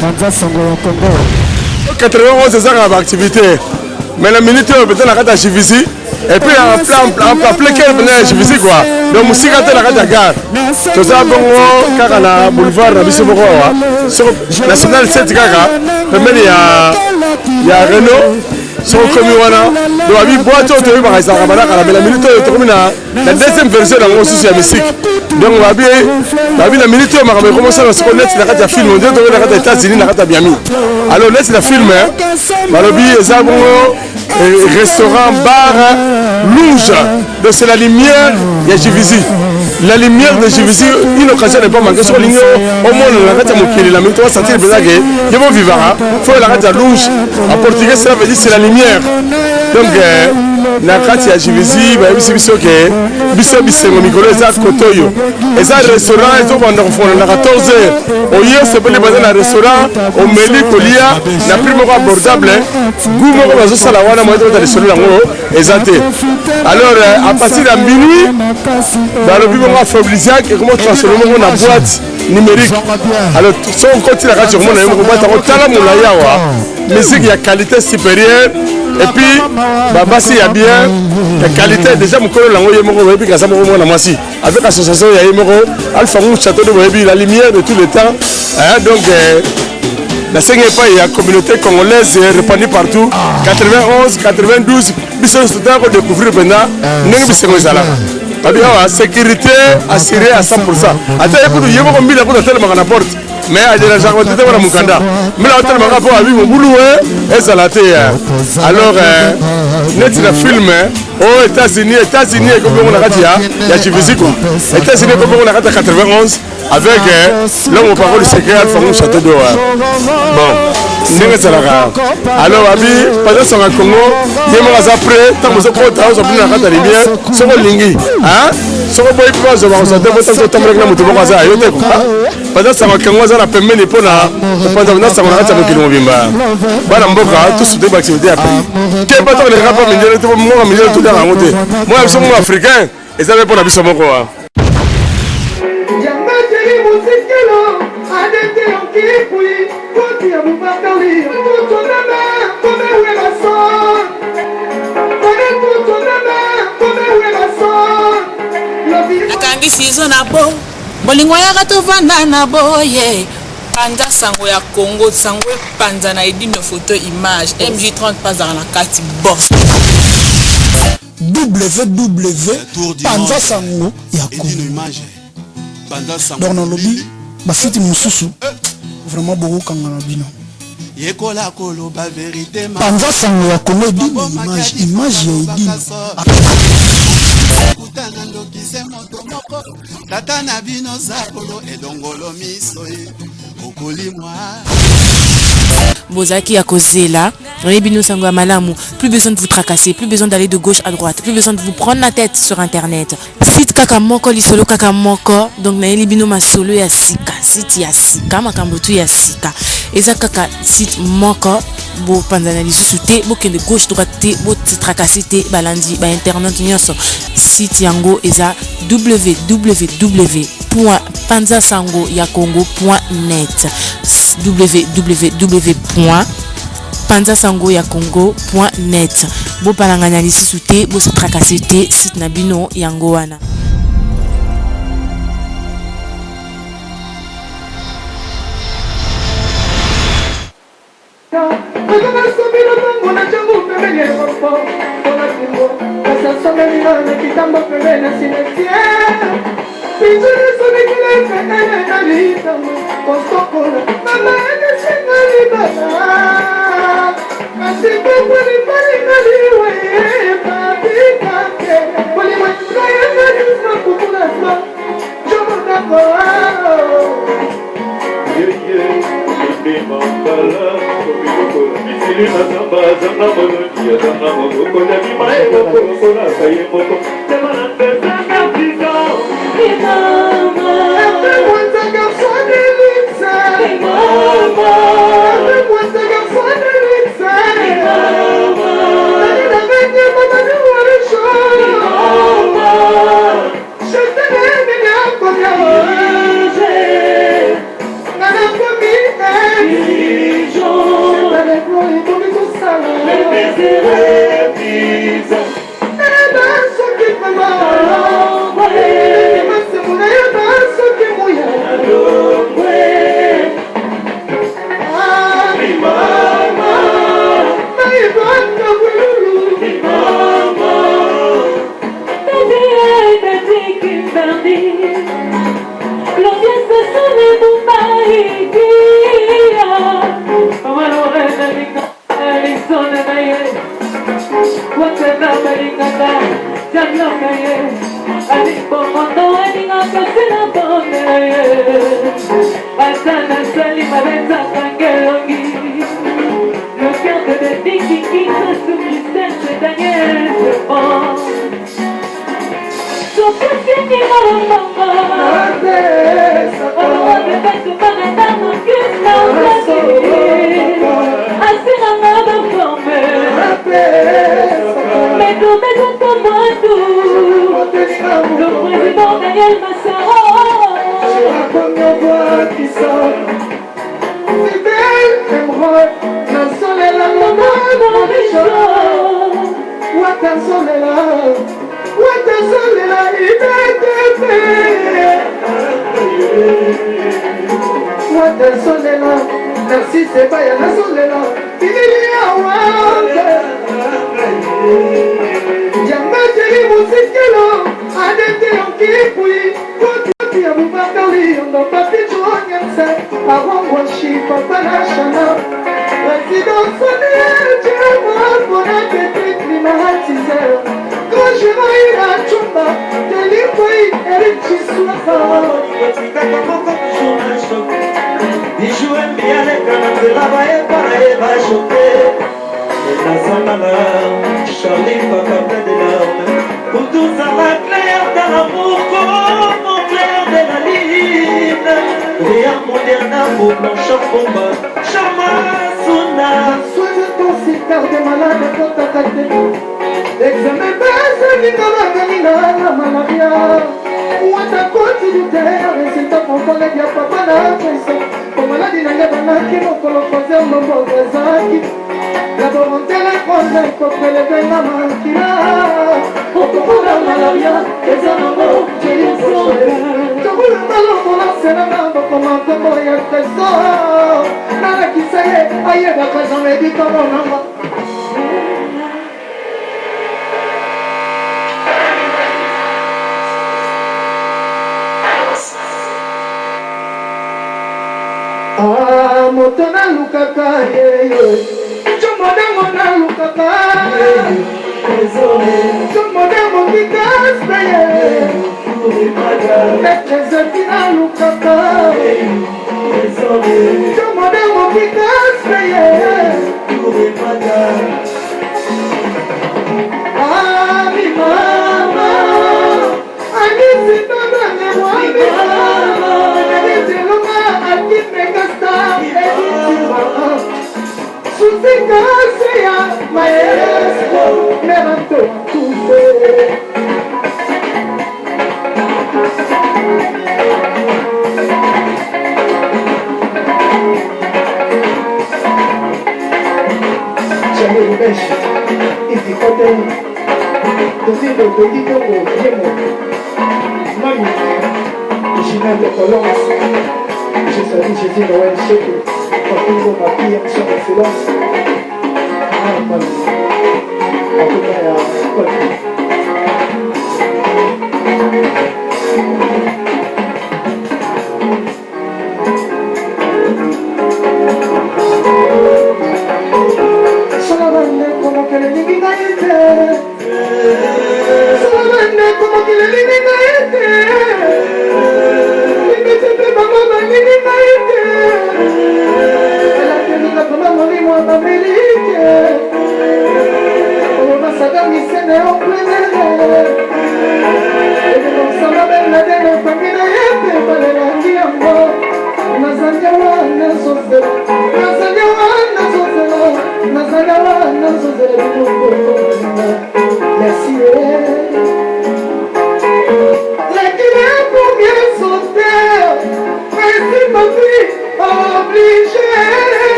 Panza Sango ya Congo. 91 c'est ça la activité. Mais la minute peut-être la carte à Chivisi. Et puis en plein cœur de Chivisi quoi. Donc musique à la carte à gare. Tout ça bon car à la boulevard la Bissau Boroa. Sur national 7 kaka. Même il y a Renault. Sur le Comiwana, donc avec boîte autour par exemple, mais la minute la deuxième version de la musique musique. Donc on va bien la minute on va commencer à se connaître la carte à film, on dit la carte des États-Unis, la carte à Miami. Alors là c'est la film, malobi ezabo restaurant bar rouge, donc c'est la lumière il y a Jivisi. La lumière de Jivisi, une occasion n'est pas manquée sur l'igno, au moins la carte à Mokili, la minute on va sentir bien que je vais vivre, faut la carte à rouge. En portugais ça veut dire c'est la lumière. Donc la carte à Jivisi, bah ici biso que biso micro ça kotoyo. Et ça restaurant ils ont pendant 14h. Au hier c'est pour les bazar dans restaurant, au meli kolia, la prime abordable. Goût mo ba zo sala wana mo dans restaurant ngo ezate. Alors à partir de minuit, dans le bureau Fablisiac et comment transformer mon boîte numérique. Alors si on continue la carte sur mon boîte on tala mon yawa. Musique il y a qualité supérieure. Et puis, Babasi il y a bien la qualité. Déjà, mon collègue Lango Yemoro, et puis Gassamo Namasi, avec l'association Yemoro, Alpha Mou, Château de Boébi, la lumière de tout le temps. Donc, la 5e pas, il y a une communauté congolaise répandue partout. 91, 92, Bissau, c'est un peu découvrir maintenant. N'est-ce pas la sécurité assurée à 100%. Attends, il y a beaucoup de gens qui ont la porte. Mais il y a des gens qui ont Mukanda. Mais là, on a rapport avec mon boulot et ça l'a été. Alors, net le film aux États-Unis, comme on a dit, il y a Chivisi quoi. États-Unis, comme on a dit, 91, avec l'homme au parole du secret, Alpha Mou Château d'eau. Bon, alors, Abi, pendant son Congo, il y a des après, tant que vous avez la carte à lumière, sur le lingi. Sur le bois, il faut que vous ayez pendant ça, quand on a la permis de prendre pendant ça, on a la voilà, tout ce qui est activité après. Quel bateau ne va pas me dire tout le monde moi, je suis africain et ça va pour la vie sur mon corps. Bolingo ya gato vanda na boye Panza Sango ya Congo Sango Panza na edi no photo image MJ30 pas dans la carte boss Panza Sango ya Congo dans le lobby basiti mususu vraiment beaucoup kangana bino yekola kolo ba vérité Panza Sango ya Congo edi image ya edi tata na bino zakolo edongolo miso okolimwa Bozaki ya kozela Rebino Sango malamu, plus besoin de vous tracasser, plus besoin d'aller de gauche à droite, plus besoin de vous prendre la tête sur internet. Site kaka moko lisolo kaka moko, donc na elibino masolo ya sika, site ya sika makambotu ya sika. Eza kaka site moko bo panzana lisusu te, bo kende gauche droite te, bo tracasser te balandi ba internet nyonso. Site yango eza www.panzasangoyakongo.net www.panzasangoyakongo.net bo palanganya lisusu te, bo se tracasser te, site na bino yango wana.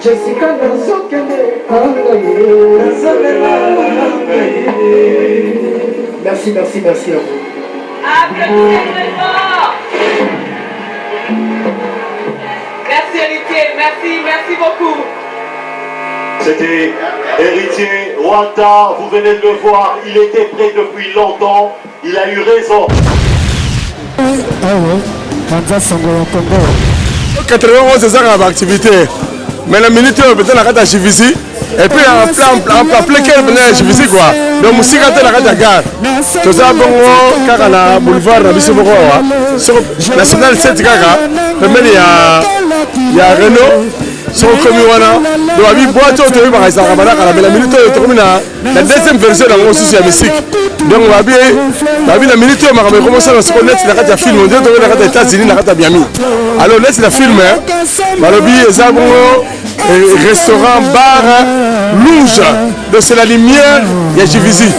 Jessica merci, merci, merci à vous. Merci Héritier, merci beaucoup. C'était Héritier Rwanda, vous venez de le voir, il était prêt depuis longtemps, il a eu raison. 91 ezanga activité. Mais la minute peut-être la carte à Chivisi et puis en plein cœur de Chivisi quoi. Donc musique à la carte à gare. Tout ça bon car la boulevard na biso boko wa. Sur national 7 kaka. Pembeni ya Renault. Sur comme wana. Donc abi boîte auto ba kaisa kabana kala mais la minute to comme la deuxième version dans aussi la musique. Donc babi la minute ma comme commencer à se connaître la carte à film on dit to la carte aux États-Unis la carte à Miami. Alors laisse la film Malobi ezabo restaurant, bar, louge. Donc c'est la lumière de Chivisi.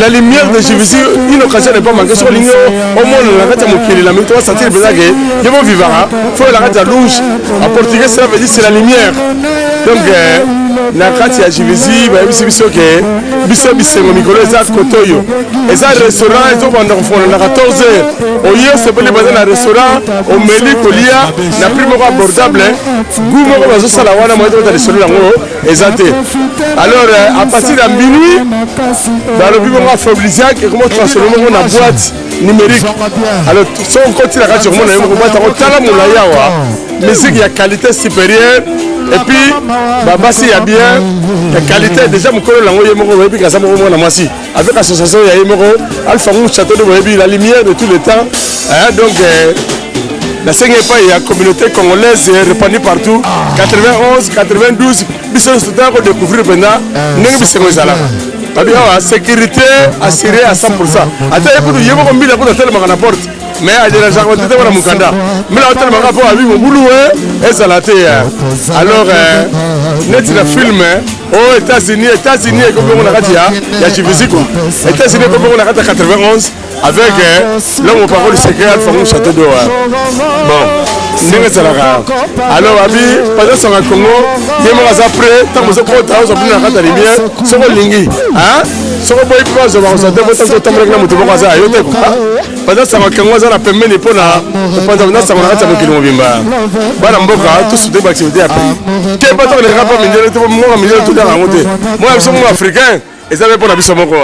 La lumière de Chivisi, une occasion n'est pas manquée. Sur l'union, au moins la rate à Mokili, la minute, on va sentir le que je vais vivre. Il faut la rate à louge. En portugais, ça veut dire c'est la lumière. Donc, la rate à Chivisi, c'est biso que biso bisengo mikolo eza kotoyo. Eza restaurant, ils ont pendant 14 heures. Au hier, c'est pour les bazar dans restaurant, au meli kolia, na prix moko abordable. Goût moko bazo sala wana moi dans les solo lango ezate. Alors à partir de minuit, dans le bureau Fablisiac et comment transformer mon boîte numérique. Alors si on continue à sur mon boîte on tala mon yawa. Musique il y a qualité supérieure et puis babasi il y a bien la qualité déjà mon collègue lango yemoko et puis ça mon na masi avec l'association il y a yemoko Alpha Mou château de Boebi la lumière de tout le temps. Donc la cinquième pas, il y a une communauté congolaise répandue partout. 91, 92, ils sont pour découvrir maintenant. La sécurité assurée à 100%. Attends, il y a beaucoup de gens qui ont la porte. Mais il y a des gens qui ont Mukanda. Mais là, on a rapport avec mon boulot et ça l'a été. Alors, net la film aux États-Unis, comme on a dit, il y a Chivisi quoi. États-Unis, comme on a dit, 91. Avec l'homme au parole du secret Alpha Mou château d'eau. Bon, alors Abi, pendant son Congo, il y a un après, tant que vous avez pris la carte à lumière, sur le lingi. Sur le bois, vous avez pendant ça va Congo, ça a permis de prendre pendant ça va avec le Mobimba. Voilà, Mboka, tout ce débat activité a pris. Quel bâton les rapports minéraux, moi, tout dans la montée. Moi, je suis africain, et ça va pour la Bissomoko.